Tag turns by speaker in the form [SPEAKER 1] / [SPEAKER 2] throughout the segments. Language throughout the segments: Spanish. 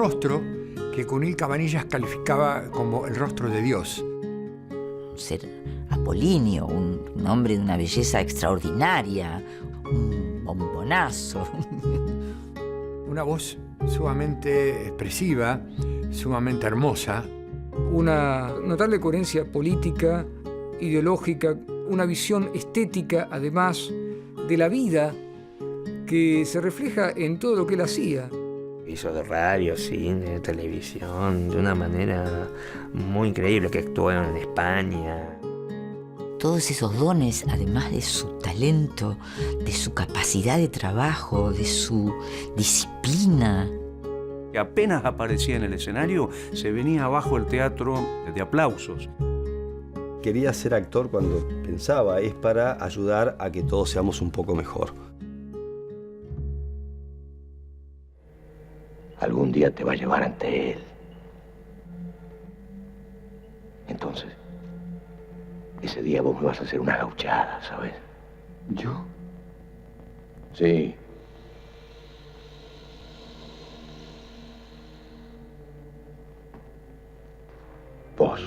[SPEAKER 1] rostro que Cunil Cabanillas calificaba como el rostro de Dios.
[SPEAKER 2] Ser apolíneo, un hombre de una belleza extraordinaria, un bombonazo.
[SPEAKER 1] Una voz sumamente expresiva, sumamente hermosa.
[SPEAKER 3] Una notable coherencia política, ideológica, una visión estética, además, de la vida que se refleja en todo lo que él hacía.
[SPEAKER 4] Hizo de radio, cine, televisión, de una manera muy increíble, que actuó en España.
[SPEAKER 2] Todos esos dones, además de su talento, de su capacidad de trabajo, de su disciplina.
[SPEAKER 5] Apenas aparecía en el escenario, se venía abajo el teatro de aplausos.
[SPEAKER 6] Quería ser actor cuando pensaba, es para ayudar a que todos seamos un poco mejor.
[SPEAKER 7] Algún día te va a llevar ante él. Entonces, ese día vos me vas a hacer una gauchada, ¿sabes?
[SPEAKER 6] ¿Yo?
[SPEAKER 7] Sí. Vos.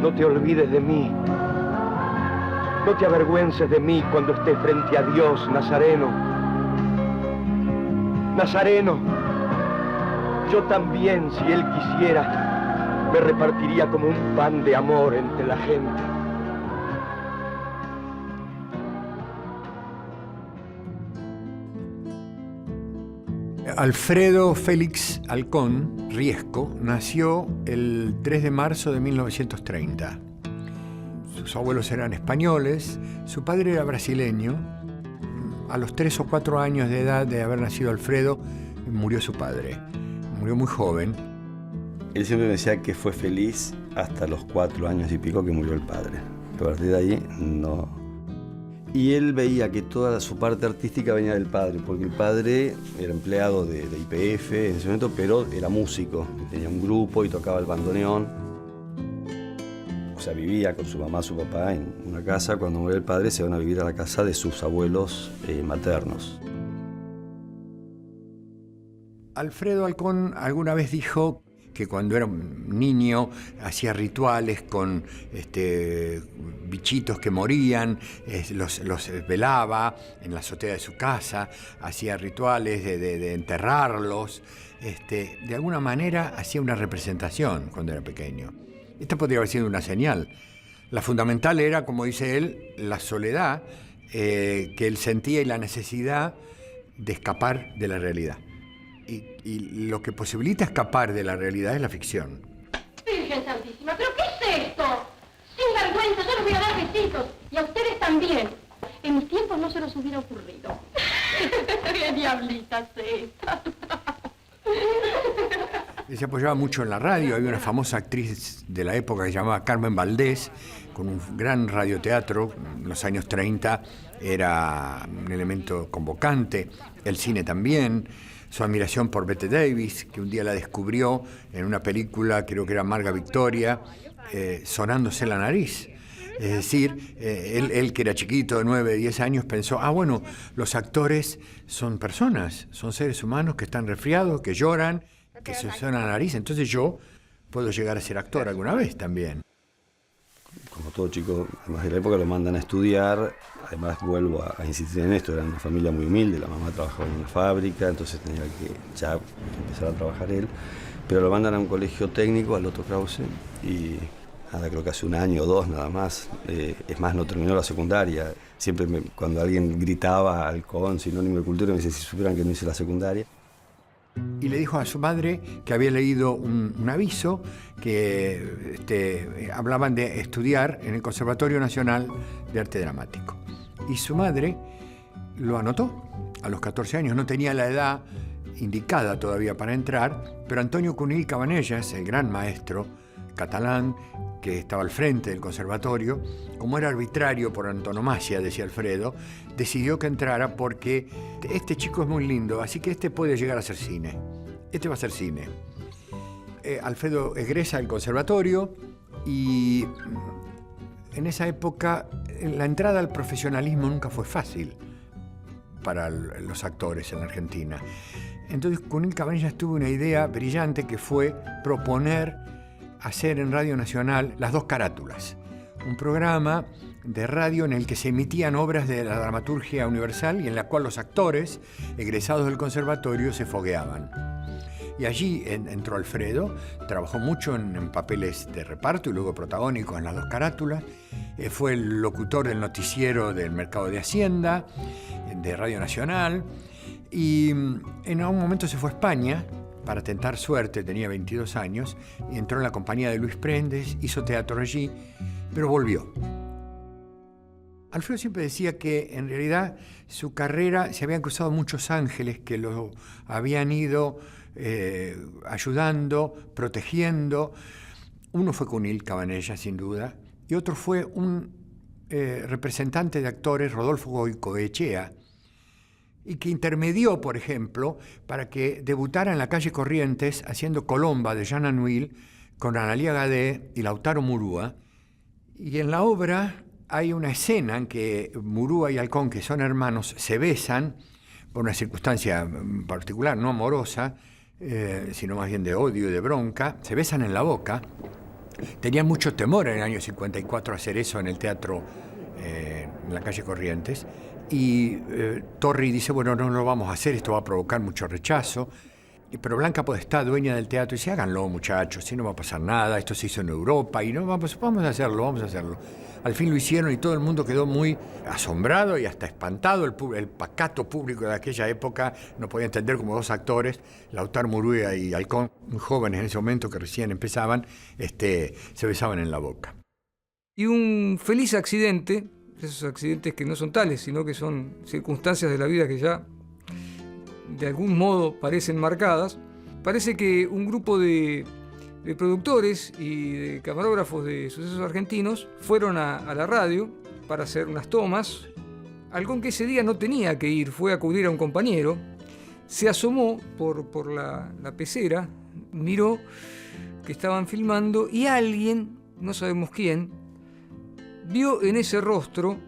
[SPEAKER 7] No te olvides de mí. No te avergüences de mí cuando esté frente a Dios, Nazareno. Nazareno, yo también, si Él quisiera, me repartiría como un pan de amor entre la gente.
[SPEAKER 1] Alfredo Félix Halcón Riesco nació el 3 de marzo de 1930. Sus abuelos eran españoles, su padre era brasileño. A los 3 o 4 años de edad de haber nacido Alfredo, murió su padre. Murió muy joven.
[SPEAKER 6] Él siempre me decía que fue feliz hasta los 4 años y pico que murió el padre. A partir de ahí, no. Y él veía que toda su parte artística venía del padre, porque el padre era empleado de YPF en ese momento, pero era músico. Tenía un grupo y tocaba el bandoneón. O sea, vivía con su mamá, su papá en una casa. Cuando murió el padre, se van a vivir a la casa de sus abuelos maternos.
[SPEAKER 1] Alfredo Halcón alguna vez dijo que cuando era un niño hacía rituales con bichitos que morían, los velaba en la azotea de su casa, hacía rituales de enterrarlos. De alguna manera hacía una representación cuando era pequeño. Esta podría haber sido una señal. La fundamental era, como dice él, la soledad que él sentía y la necesidad de escapar de la realidad. Y lo que posibilita escapar de la realidad es la ficción.
[SPEAKER 8] Virgen Santísima, ¿pero qué es esto? Sin vergüenza, yo les voy a dar besitos. Y a ustedes también. En mis tiempos no se los hubiera ocurrido. ¡Qué diablitas estas!
[SPEAKER 1] Se apoyaba mucho en la radio. Había una famosa actriz de la época que se llamaba Carmen Valdés, con un gran radioteatro. En los años 30 era un elemento convocante. El cine también. Su admiración por Bette Davis, que un día la descubrió en una película, creo que era Marga Victoria, sonándose la nariz. Es decir, él que era chiquito, de 9, 10 años, pensó, bueno, los actores son personas, son seres humanos que están resfriados, que lloran, que se suenan la nariz, entonces yo puedo llegar a ser actor alguna vez también.
[SPEAKER 6] Como todo chico, además de la época, lo mandan a estudiar. Además, vuelvo a insistir en esto, era una familia muy humilde, la mamá trabajaba en una fábrica, entonces tenía que ya empezar a trabajar él. Pero lo mandan a un colegio técnico, al Otto Krause, y nada, creo que hace 1 año o 2 nada más. Es más, no terminó la secundaria. Siempre cuando alguien gritaba Halcón, sinónimo de cultura, me dice si supieran que no hice la secundaria.
[SPEAKER 1] Y le dijo a su madre que había leído un aviso que hablaban de estudiar en el Conservatorio Nacional de Arte Dramático. Y su madre lo anotó a los 14 años. No tenía la edad indicada todavía para entrar, pero Antonio Cunil Cabanellas, el gran maestro catalán que estaba al frente del conservatorio, como era arbitrario por antonomasia, decía Alfredo, decidió que entrara porque este chico es muy lindo, así que este puede llegar a hacer cine. Este va a hacer cine. Alfredo egresa del conservatorio y en esa época la entrada al profesionalismo nunca fue fácil para los actores en la Argentina. Entonces Cunil Cabanillas tuvo una idea brillante que fue proponer hacer en Radio Nacional Las Dos Carátulas, un programa de radio en el que se emitían obras de la dramaturgia universal y en la cual los actores egresados del conservatorio se fogueaban. Y allí entró Alfredo, trabajó mucho en papeles de reparto y luego protagónicos en Las Dos Carátulas. Fue el locutor del noticiero del Mercado de Hacienda, de Radio Nacional. Y en algún momento se fue a España para tentar suerte, tenía 22 años, y entró en la compañía de Luis Prendes, hizo teatro allí, pero volvió. Alfredo siempre decía que en realidad su carrera se habían cruzado muchos ángeles que lo habían ido ayudando, protegiendo. Uno fue Cunil Cabanillas, sin duda, y otro fue un representante de actores, Rodolfo Goicoechea, y que intermedió, por ejemplo, para que debutara en La Calle Corrientes haciendo Colomba de Jean Anouilh con Analía Gadé y Lautaro Murúa. Y en la obra hay una escena en que Murúa y Halcón, que son hermanos, se besan por una circunstancia particular, no amorosa, sino más bien de odio y de bronca. Se besan en la boca. Tenían mucho temor en el año 54 a hacer eso en el teatro en La Calle Corrientes. Y Torri dice, bueno, no lo vamos a hacer, esto va a provocar mucho rechazo. Pero Blanca Podestá, dueña del teatro, dice, háganlo, muchachos, si no va a pasar nada, esto se hizo en Europa, y no vamos a hacerlo. Al fin lo hicieron y todo el mundo quedó muy asombrado y hasta espantado. El pacato público de aquella época no podía entender como dos actores, Lautaro Murúa y Halcón, muy jóvenes en ese momento que recién empezaban, se besaban en la boca.
[SPEAKER 3] Y un feliz accidente, esos accidentes que no son tales, sino que son circunstancias de la vida que ya de algún modo parecen marcadas. Parece que un grupo de productores y de camarógrafos de Sucesos Argentinos fueron a la radio para hacer unas tomas. Halcón, que ese día no tenía que ir, fue a cubrir a un compañero, se asomó por la pecera, miró que estaban filmando y alguien, no sabemos quién, vio en ese rostro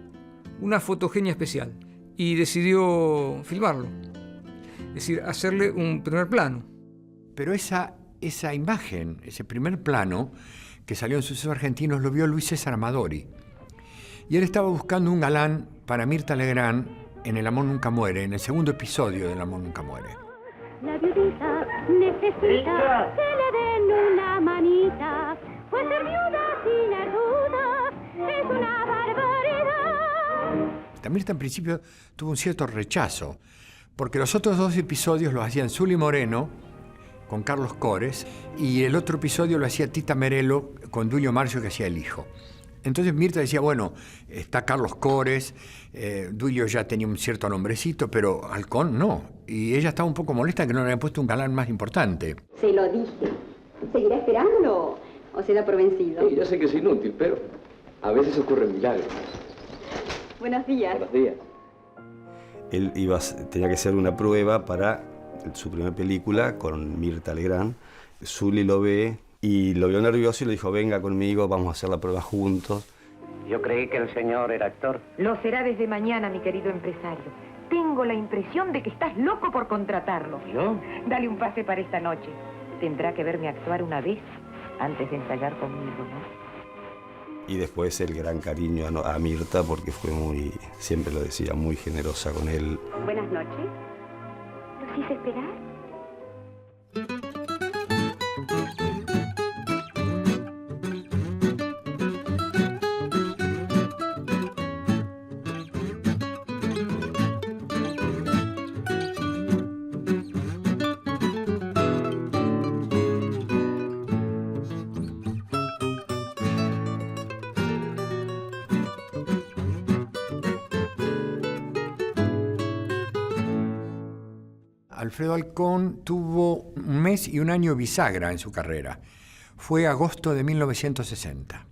[SPEAKER 3] una fotogenia especial y decidió filmarlo. Es decir, hacerle un primer plano.
[SPEAKER 1] Pero esa imagen, ese primer plano que salió en Sucesos Argentinos, lo vio Luis César Amadori. Y él estaba buscando un galán para Mirta Legrand en El amor nunca muere, en el segundo episodio de El amor nunca muere.
[SPEAKER 9] La viudita necesita que le den una manita, pues ser viuda sin ayuda es una barbaridad.
[SPEAKER 1] Mirta en principio tuvo un cierto rechazo, porque los otros dos episodios los hacían Zuli Moreno con Carlos Cores y el otro episodio lo hacía Tita Merelo con Duilio Marcio, que hacía el hijo. Entonces Mirta decía, bueno, está Carlos Cores, Duilio ya tenía un cierto nombrecito, pero Halcón no. Y ella estaba un poco molesta que no le habían puesto un galán más importante.
[SPEAKER 10] Se lo dije. ¿Seguirá esperándolo o se da por vencido?
[SPEAKER 7] Sí, yo sé que es inútil, pero a veces ocurren milagros.
[SPEAKER 10] Buenos días.
[SPEAKER 7] Buenos días.
[SPEAKER 6] Él tenía que hacer una prueba para su primera película con Mirta Legrand. Zuli lo ve y lo vio nervioso y le dijo, venga conmigo, vamos a hacer la prueba juntos.
[SPEAKER 11] Yo creí que el señor era actor.
[SPEAKER 12] Lo será desde mañana, mi querido empresario. Tengo la impresión de que estás loco por contratarlo.
[SPEAKER 11] ¿Yo?
[SPEAKER 12] Dale un pase para esta noche. Tendrá que verme actuar una vez antes de ensayar conmigo, ¿no?
[SPEAKER 6] Y después el gran cariño a Mirta, porque fue muy, siempre lo decía, muy generosa con él.
[SPEAKER 10] Buenas noches.
[SPEAKER 12] ¿Los hice esperar?
[SPEAKER 1] Alfredo Halcón tuvo un mes y un año bisagra en su carrera. Fue agosto de 1960.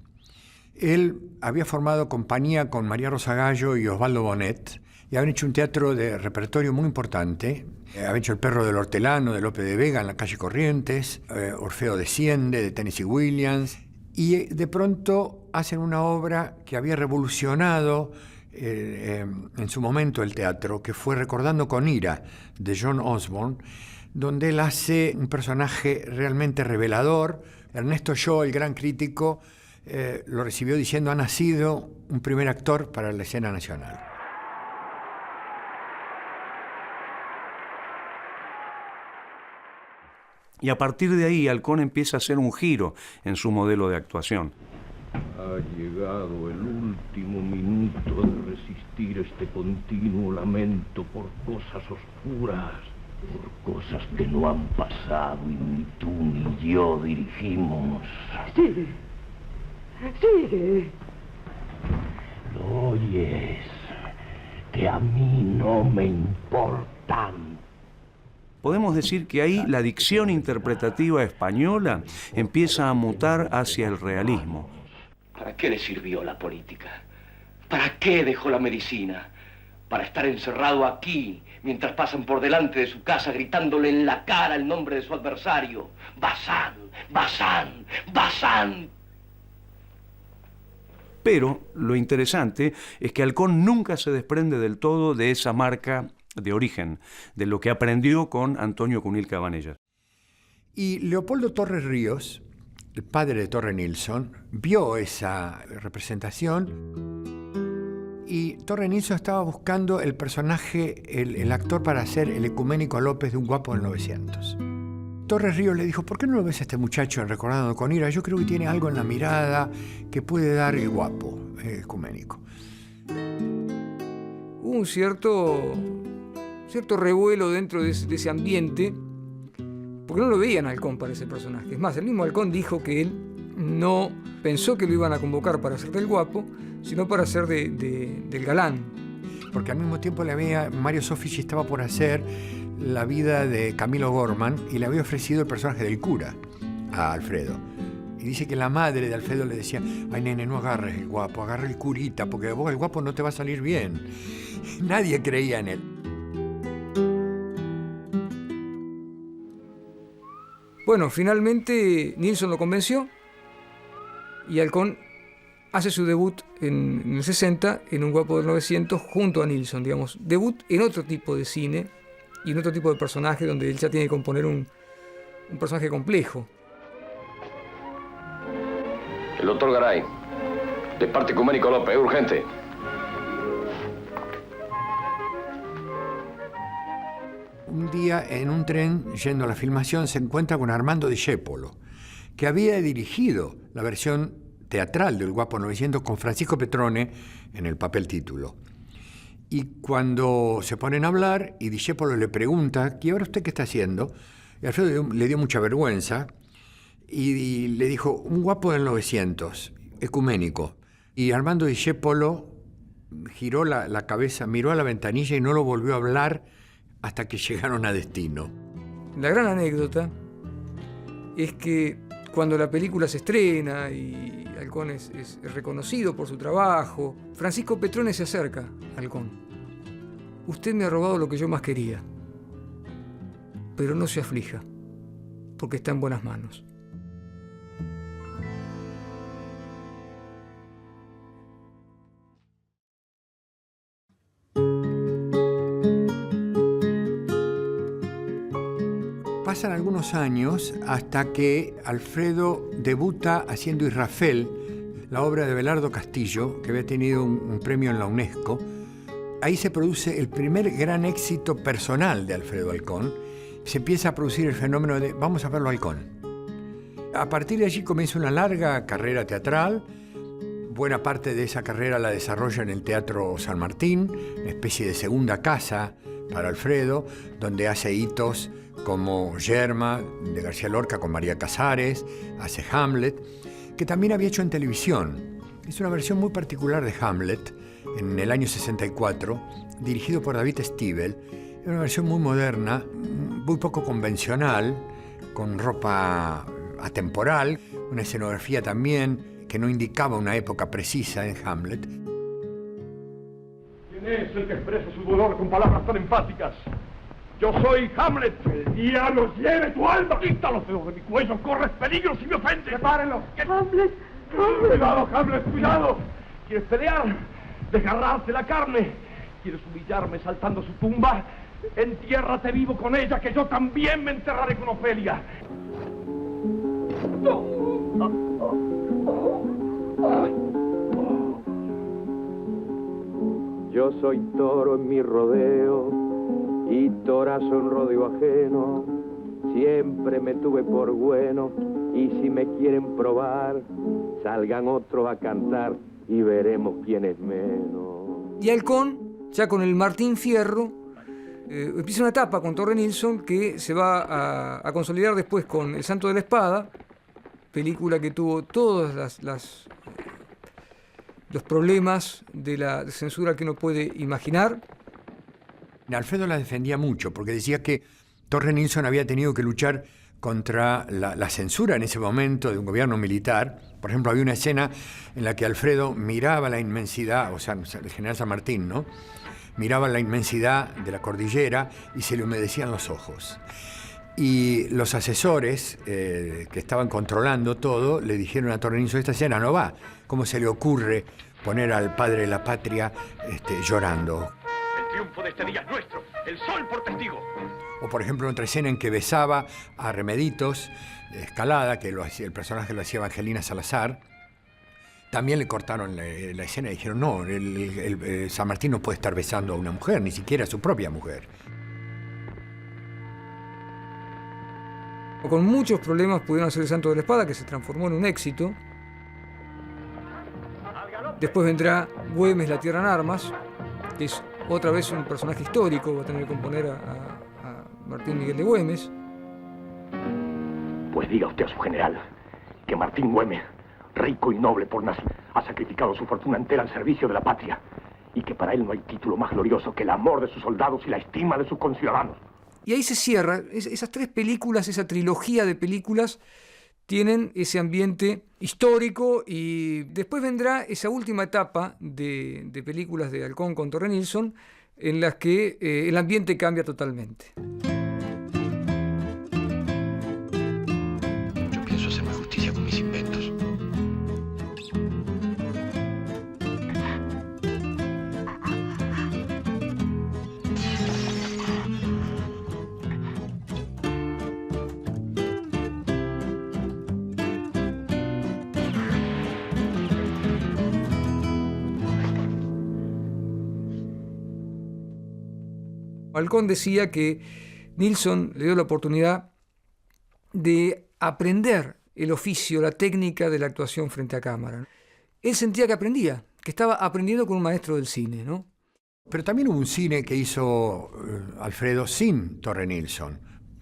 [SPEAKER 1] Él había formado compañía con María Rosa Gallo y Osvaldo Bonet y habían hecho un teatro de repertorio muy importante. Habían hecho El perro del hortelano de Lope de Vega en La Calle Corrientes, Orfeo desciende de Tennessee Williams. Y de pronto hacen una obra que había revolucionado en su momento el teatro, que fue Recordando con ira, de John Osborne, donde él hace un personaje realmente revelador. Ernesto Shaw, el gran crítico, lo recibió diciendo: ha nacido un primer actor para la escena nacional.
[SPEAKER 5] Y a partir de ahí, Halcón empieza a hacer un giro en su modelo de actuación.
[SPEAKER 7] Ha llegado el último minuto de resistir este continuo lamento por cosas oscuras, por cosas que no han pasado y ni tú ni yo dirigimos.
[SPEAKER 13] Sigue. Sigue.
[SPEAKER 7] ¿Lo oyes? Que a mí no me importan.
[SPEAKER 5] Podemos decir que ahí la dicción interpretativa española empieza a mutar hacia el realismo.
[SPEAKER 7] ¿Para qué le sirvió la política? ¿Para qué dejó la medicina? Para estar encerrado aquí, mientras pasan por delante de su casa gritándole en la cara el nombre de su adversario. ¡Bazán! ¡Bazán! ¡Bazán!
[SPEAKER 5] Pero lo interesante es que Halcón nunca se desprende del todo de esa marca de origen, de lo que aprendió con Antonio Cunil Cabanellas.
[SPEAKER 1] Y Leopoldo Torres Ríos, el padre de Torre Nilsson, vio esa representación y Torre Nilsson estaba buscando el personaje, el actor para hacer el ecuménico López de Un guapo del 900. Torres Ríos le dijo: ¿por qué no lo ves a este muchacho en Recordando con ira? Yo creo que tiene algo en la mirada que puede dar el guapo ecuménico.
[SPEAKER 3] Hubo un cierto revuelo dentro de ese ambiente, porque no lo veían a Halcón para ese personaje. Es más, el mismo Halcón dijo que él no pensó que lo iban a convocar para hacer del guapo, sino para hacer del galán.
[SPEAKER 1] Porque al mismo tiempo Mario Soffici estaba por hacer la vida de Camilo Gorman y le había ofrecido el personaje del cura a Alfredo. Y dice que la madre de Alfredo le decía: ay, nene, no agarres el guapo, agarra el curita, porque vos el guapo no te va a salir bien. Nadie creía en él.
[SPEAKER 3] Bueno, finalmente Nilsson lo convenció y Halcón hace su debut en el 60 en Un guapo del 900 junto a Nilsson, digamos. Debut en otro tipo de cine y en otro tipo de personaje donde él ya tiene que componer un personaje complejo.
[SPEAKER 14] El doctor Garay, de parte Ecuménico López, urgente.
[SPEAKER 1] Un día, en un tren, yendo a la filmación, se encuentra con Armando Discépolo, que había dirigido la versión teatral del Guapo 900 con Francisco Petrone en el papel título. Y cuando se ponen a hablar, y Discépolo le pregunta: ¿y ahora usted qué está haciendo? Y Alfredo le dio mucha vergüenza, y le dijo: Un guapo del 900, ecuménico. Y Armando Discépolo giró la cabeza, miró a la ventanilla y no lo volvió a hablar hasta que llegaron a destino.
[SPEAKER 3] La gran anécdota es que cuando la película se estrena y Halcón es reconocido por su trabajo, Francisco Petrone se acerca a Halcón. Usted me ha robado lo que yo más quería, pero no se aflija, porque está en buenas manos.
[SPEAKER 1] Pasan algunos años hasta que Alfredo debuta haciendo Israfel, la obra de Belardo Castillo, que había tenido un premio en la UNESCO. Ahí se produce el primer gran éxito personal de Alfredo Halcón. Se empieza a producir el fenómeno de vamos a verlo Halcón. A partir de allí comienza una larga carrera teatral. Buena parte de esa carrera la desarrolla en el Teatro San Martín, una especie de segunda casa para Alfredo, donde hace hitos como Yerma, de García Lorca con María Casares, hace Hamlet, que también había hecho en televisión. Es una versión muy particular de Hamlet, en el año 64, dirigido por David Stiebel. Es una versión muy moderna, muy poco convencional, con ropa atemporal, una escenografía también que no indicaba una época precisa en Hamlet.
[SPEAKER 7] ¿Quién es el que expresa su dolor con palabras tan enfáticas? Yo soy Hamlet. El diablo lleve tu alma. Quita los dedos de mi cuello. Corres peligro si me ofendes. Sepárenlo. Hamlet. Cuidado, Hamlet, cuidado. ¿Quieres pelear? Desgarrarse la carne. ¿Quieres humillarme saltando su tumba? Entiérrate vivo con ella, que yo también me enterraré con Ofelia.
[SPEAKER 15] Yo soy toro en mi rodeo y torazo en rodeo ajeno. Siempre me tuve por bueno y si me quieren probar, salgan otros a cantar y veremos quién es menos.
[SPEAKER 3] Y Halcón, ya con el Martín Fierro, empieza una etapa con Torre Nilsson que se va a consolidar después con El Santo de la Espada, película que tuvo todos los problemas de la censura que uno puede imaginar.
[SPEAKER 1] Alfredo la defendía mucho porque decía que Torre Nilsson había tenido que luchar contra la censura en ese momento de un gobierno militar. Por ejemplo, había una escena en la que Alfredo miraba la inmensidad, o sea, el general San Martín, ¿no? Miraba la inmensidad de la cordillera y se le humedecían los ojos. Y los asesores que estaban controlando todo le dijeron a Torre Nilsson: esta escena no va. ¿Cómo se le ocurre poner al padre de la patria llorando?
[SPEAKER 7] El triunfo de este día es nuestro, el sol por testigo.
[SPEAKER 1] O por ejemplo, otra escena en que besaba a Remeditos, Escalada, que el personaje lo hacía Evangelina Salazar. También le cortaron la escena y dijeron: no, San Martín no puede estar besando a una mujer, ni siquiera a su propia mujer.
[SPEAKER 3] Con muchos problemas pudieron hacer El Santo de la Espada, que se transformó en un éxito. Después vendrá Güemes, la tierra en armas, que es otra vez un personaje histórico, va a tener que componer a Martín Miguel de Güemes.
[SPEAKER 7] Pues diga usted a su general que Martín Güemes, rico y noble por nacer, ha sacrificado su fortuna entera al servicio de la patria y que para él no hay título más glorioso que el amor de sus soldados y la estima de sus conciudadanos.
[SPEAKER 3] Y ahí se cierra. Esas tres películas, esa trilogía de películas, tienen ese ambiente histórico y después vendrá esa última etapa de películas de Halcón con Torre Nilsson en las que el ambiente cambia totalmente.
[SPEAKER 16] Yo pienso hacerme justicia con mis inventos.
[SPEAKER 3] Halcón decía que Nilsson le dio la oportunidad de aprender el oficio, la técnica de la actuación frente a cámara. Él sentía que aprendía, que estaba aprendiendo con un maestro del cine, ¿no?
[SPEAKER 1] Pero también hubo un cine que hizo Alfredo sin Torre Nilsson.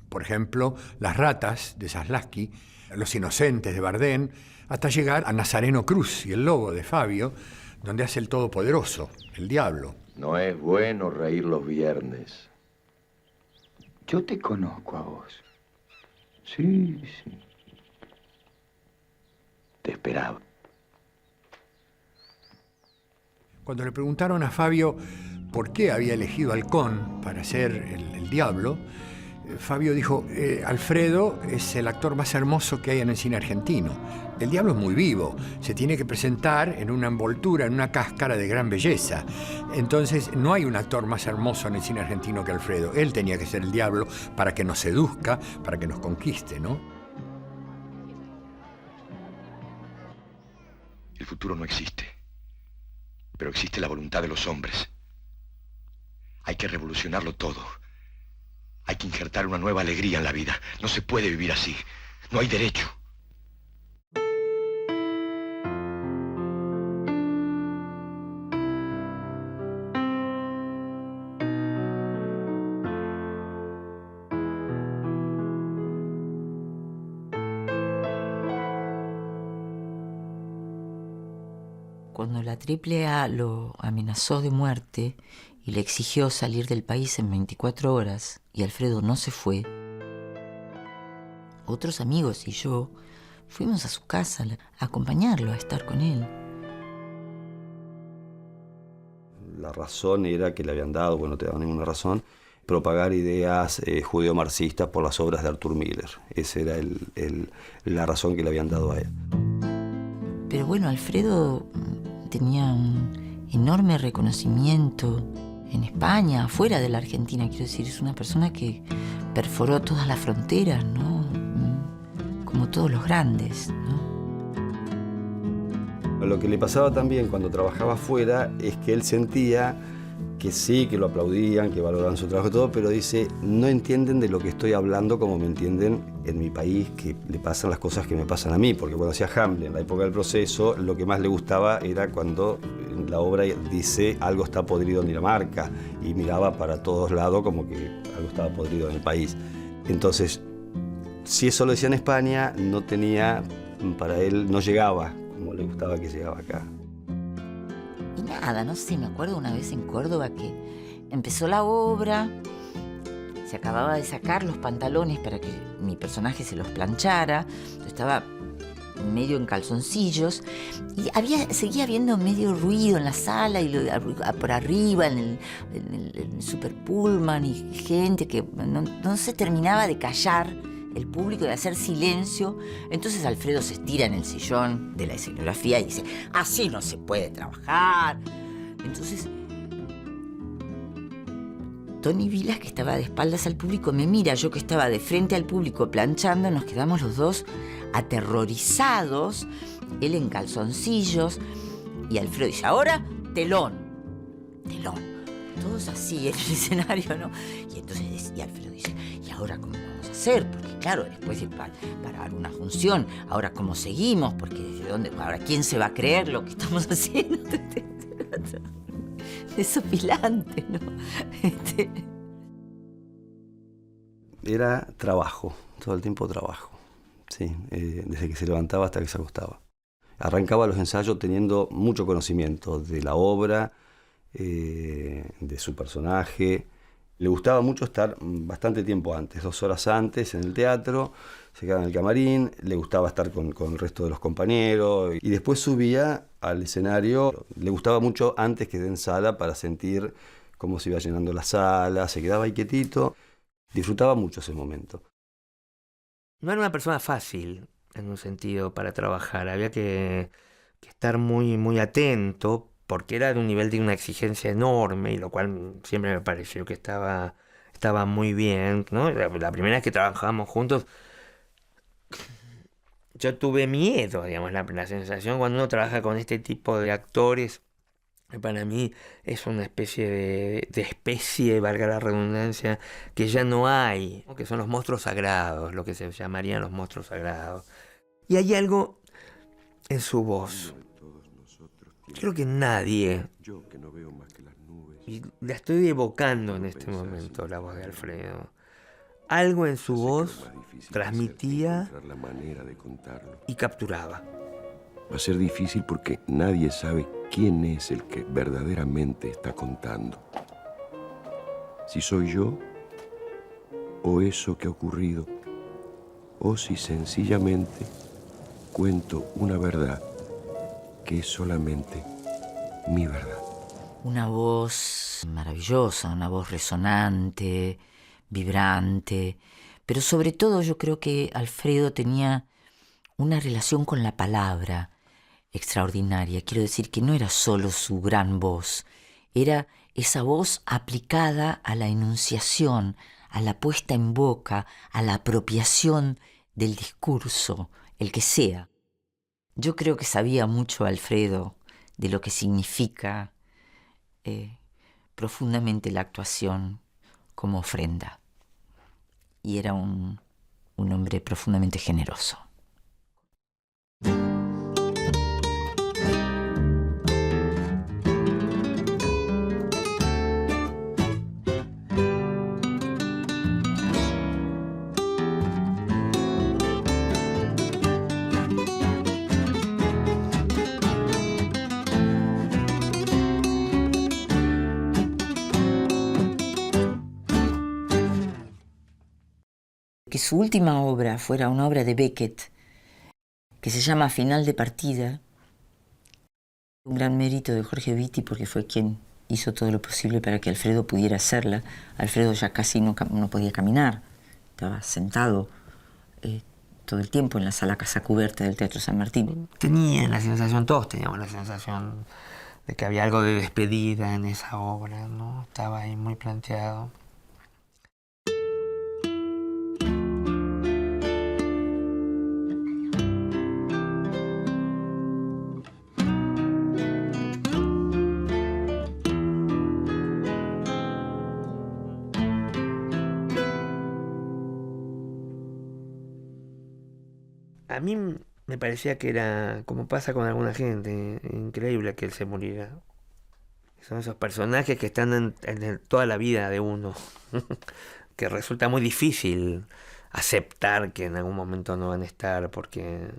[SPEAKER 1] Por ejemplo, Las ratas de Zaslavsky, Los inocentes de Bardem, hasta llegar a Nazareno Cruz y El lobo de Fabio, donde hace el todopoderoso, el diablo.
[SPEAKER 17] No es bueno reír los viernes.
[SPEAKER 18] Yo te conozco a vos. Sí.
[SPEAKER 17] Te esperaba.
[SPEAKER 1] Cuando le preguntaron a Fabio por qué había elegido Halcón para ser el diablo, Fabio dijo: Alfredo es el actor más hermoso que hay en el cine argentino. El diablo es muy vivo, se tiene que presentar en una envoltura, en una cáscara de gran belleza. Entonces no hay un actor más hermoso en el cine argentino que Alfredo. Él tenía que ser el diablo para que nos seduzca, para que nos conquiste, ¿no?
[SPEAKER 16] El futuro no existe, pero existe la voluntad de los hombres. Hay que revolucionarlo todo. Hay que injertar una nueva alegría en la vida. No se puede vivir así. No hay derecho.
[SPEAKER 2] Cuando la AAA lo amenazó de muerte y le exigió salir del país en 24 horas y Alfredo no se fue, otros amigos y yo fuimos a su casa a acompañarlo, a estar con él.
[SPEAKER 6] La razón era que le habían dado, bueno, no te daban ninguna razón, propagar ideas judeo-marxistas por las obras de Arthur Miller. Esa era la razón que le habían dado a él.
[SPEAKER 2] Pero bueno, Alfredo tenía un enorme reconocimiento en España, fuera de la Argentina, quiero decir, es una persona que perforó todas las fronteras, ¿no? Como todos los grandes, ¿no?
[SPEAKER 6] Lo que le pasaba también cuando trabajaba afuera es que él sentía que sí, que lo aplaudían, que valoraban su trabajo y todo, pero dice, no entienden de lo que estoy hablando como me entienden en mi país, que le pasan las cosas que me pasan a mí, porque cuando hacía Hamlet, en la época del proceso, lo que más le gustaba era cuando en la obra dice algo está podrido en Dinamarca, y miraba para todos lados como que algo estaba podrido en el país. Entonces, si eso lo decía en España, no tenía, para él no llegaba como le gustaba que llegaba acá.
[SPEAKER 2] Y nada, no sé, me acuerdo una vez en Córdoba que empezó la obra, se acababa de sacar los pantalones para que mi personaje se los planchara, yo estaba medio en calzoncillos y seguía habiendo medio ruido en la sala y por arriba en el Super Pullman y gente que no se terminaba de callar. El público, de hacer silencio. Entonces Alfredo se estira en el sillón de la escenografía y dice, así no se puede trabajar. Entonces Tony Vilas, que estaba de espaldas al público, me mira, yo que estaba de frente al público planchando, nos quedamos los dos aterrorizados, él en calzoncillos, y Alfredo dice, ahora telón, todos así en el escenario, ¿no? Y entonces Alfredo dice, ¿y ahora cómo vamos a hacer? Porque claro, después de parar una función, ahora cómo seguimos, porque desde dónde, ahora quién se va a creer lo que estamos haciendo. Desopilante, ¿no?
[SPEAKER 6] Era trabajo, todo el tiempo trabajo, sí, desde que se levantaba hasta que se acostaba. Arrancaba los ensayos teniendo mucho conocimiento de la obra, de su personaje. Le gustaba mucho estar bastante tiempo antes, 2 horas antes en el teatro, se quedaba en el camarín, le gustaba estar con el resto de los compañeros y después subía al escenario. Le gustaba mucho antes que den sala para sentir cómo se iba llenando la sala, se quedaba ahí quietito, disfrutaba mucho ese momento.
[SPEAKER 4] No era una persona fácil, en un sentido, para trabajar. Había que estar muy, muy atento, porque era de un nivel de una exigencia enorme, y lo cual siempre me pareció que estaba muy bien, ¿no? La primera vez que trabajamos juntos, yo tuve miedo, digamos, la sensación cuando uno trabaja con este tipo de actores, para mí es una especie de especie, valga la redundancia, que ya no hay, ¿no? Que son los monstruos sagrados, lo que se llamarían los monstruos sagrados. Y hay algo en su voz. Creo que nadie, y la estoy evocando en este momento, la voz de Alfredo. Algo en su voz transmitía y capturaba.
[SPEAKER 17] Va a ser difícil porque nadie sabe quién es el que verdaderamente está contando. Si soy yo, o eso que ha ocurrido, o si sencillamente cuento una verdad que es solamente mi verdad.
[SPEAKER 2] Una voz maravillosa, una voz resonante, vibrante, pero sobre todo yo creo que Alfredo tenía una relación con la palabra extraordinaria. Quiero decir que no era solo su gran voz, era esa voz aplicada a la enunciación, a la puesta en boca, a la apropiación del discurso, el que sea. Yo creo que sabía mucho Alfredo de lo que significa profundamente la actuación como ofrenda. Y era un hombre profundamente generoso. Que su última obra fuera una obra de Beckett, que se llama Final de partida, un gran mérito de Jorge Vitti, porque fue quien hizo todo lo posible para que Alfredo pudiera hacerla. Alfredo ya casi no podía caminar, estaba sentado todo el tiempo en la sala casa cubierta del Teatro San Martín.
[SPEAKER 4] Tenía la sensación, todos teníamos la sensación de que había algo de despedida en esa obra, ¿no? Estaba ahí muy planteado. A mí me parecía que era, como pasa con alguna gente, increíble que él se muriera. Son esos personajes que están en toda la vida de uno, que resulta muy difícil aceptar que en algún momento no van a estar, porque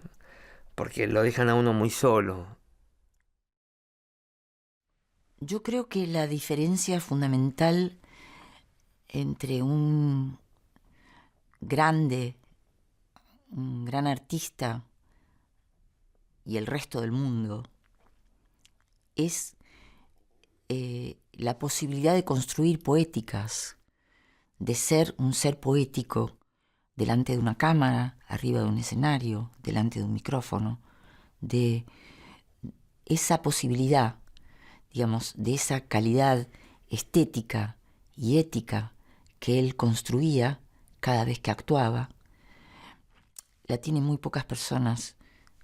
[SPEAKER 4] lo dejan a uno muy solo.
[SPEAKER 2] Yo creo que la diferencia fundamental entre un gran artista y el resto del mundo es la posibilidad de construir poéticas, de ser un ser poético delante de una cámara, arriba de un escenario, delante de un micrófono, de esa posibilidad, digamos, de esa calidad estética y ética que él construía cada vez que actuaba. La tienen muy pocas personas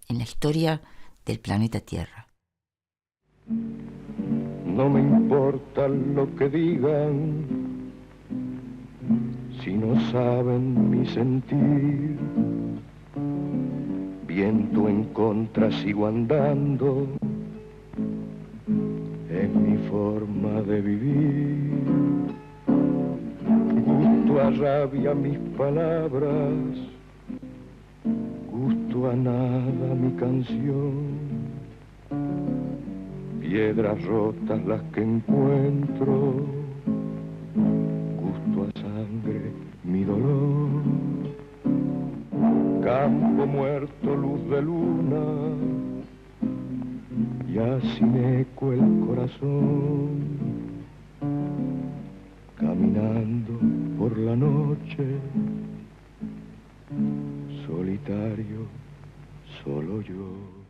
[SPEAKER 2] en la historia del planeta Tierra.
[SPEAKER 15] No me importa lo que digan, si no saben mi sentir. Viento en contra sigo andando, es mi forma de vivir. Gusto a rabia mis palabras, gusto a nada mi canción. Piedras rotas las que encuentro, gusto a sangre mi dolor. Campo muerto, luz de luna, ya sin eco el corazón. Caminando por la noche, solitario, solo yo.